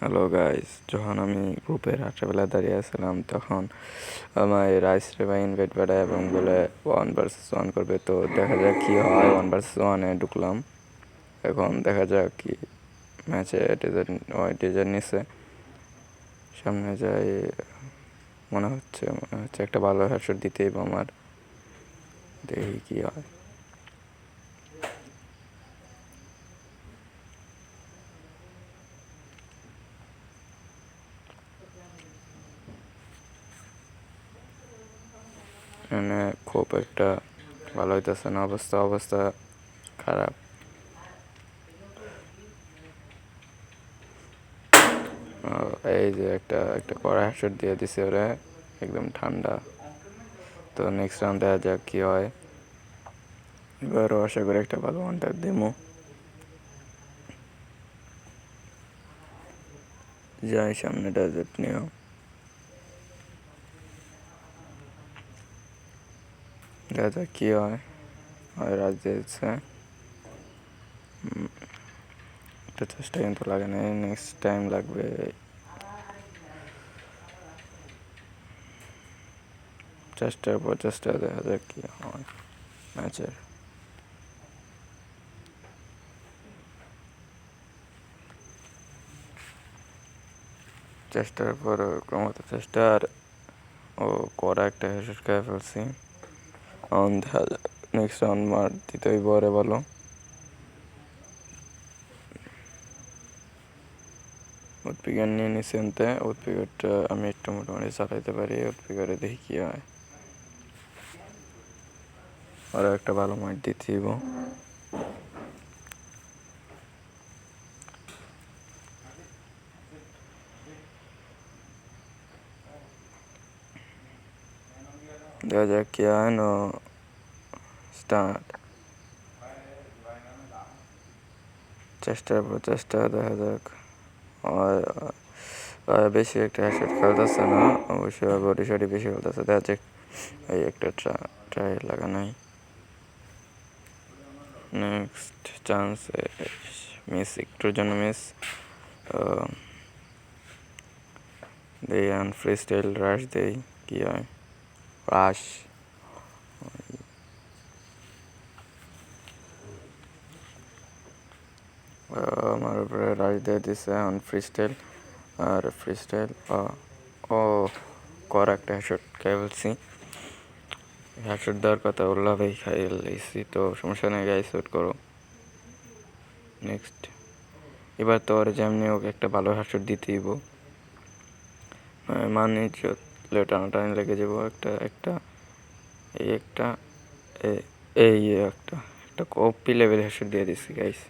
Hello guys, যখন আমি গ্রুপে রাত্রেবেলা দাঁড়িয়ে আসছিলাম তখন আমার রাইস রেবা ইনভাইট পাঠায় এবং বলে 1 vs 1 করবে। তো দেখা যাক কী হয়। 1 vs 1-এ ঢুকলাম। এখন দেখা যাক কি ম্যাচে টিজার নিচ্ছে। সামনে যাই, মনে হচ্ছে একটা ভালো হেডশট দিতেই আমার। দেখি কী হয়। মানে খুব একটা ভালো হইতেছে না, অবস্থা খারাপ। এই যে একটা কড়া হেডশট দিয়ে দিছে ওরা, একদম ঠান্ডা। তো নেক্সট রাউন্ড দেখা যাক কী হয়। এবারও আশা করি একটা ভালো ওয়ান ট্যাপ দেবো। যাই সামনে ডেজার্ট নিয়েও দেখা যাক কী হয়। রাজ দিয়েছে, একটা চেষ্টা কিন্তু লাগে না, নেক্সট টাইম লাগবে। চেষ্টার পর চেষ্টা, দেখা যাক কী হয় ম্যাচের। চেষ্টার পর ক্রমাগত চেষ্টা, আর ও করা একটা হেডশট খেয়ে ফেলছি। দেখা যাক নেক্সট রাউন্ড মার দিতেই বরে ভালো। উৎপিকার নিয়ে নিছি আনতে, উৎপিকারটা আমি একটু মোটামুটি চালাইতে পারি। উৎপিকারে দেখি কী হয়। আরও একটা ভালো মার দিতে দিব। দেখা যাক কী হয়। নো স্টার্ট, চেষ্টার পর চেষ্টা, দেখা যাক। বেশি একটা হেডশট খেলতেছে না, অবশ্যই বডি শডি বেশি খেলতেছে। দেখা যাক, এই একটা ট্রাই লাগা নাই। নেক্সট চান্স, মিস, একটুর জন্য মিস। দেই ফ্রি স্টাইল রাশ দেই, কী হয়। রাশ আমার উপরে রাশ দিয়ে দিছে এখন ফ্রি স্টাইল। আর ফ্রি স্টাইল ও কর একটা হেডশট খেয়ে ফেলছি। হেডশট দেওয়ার কথা উল্লাভেই খাইয়ে লেছি, তো সমস্যা নেই গাইস, ওয়েট করো। নেক্সট এবার তো আর যেমনি ওকে একটা ভালো হেডশট দিতেই হইব, মানে টানাটানি লেগে যাবো। এই একটা কপি লেভেল হেডশট দিয়ে দিচ্ছি গাইস।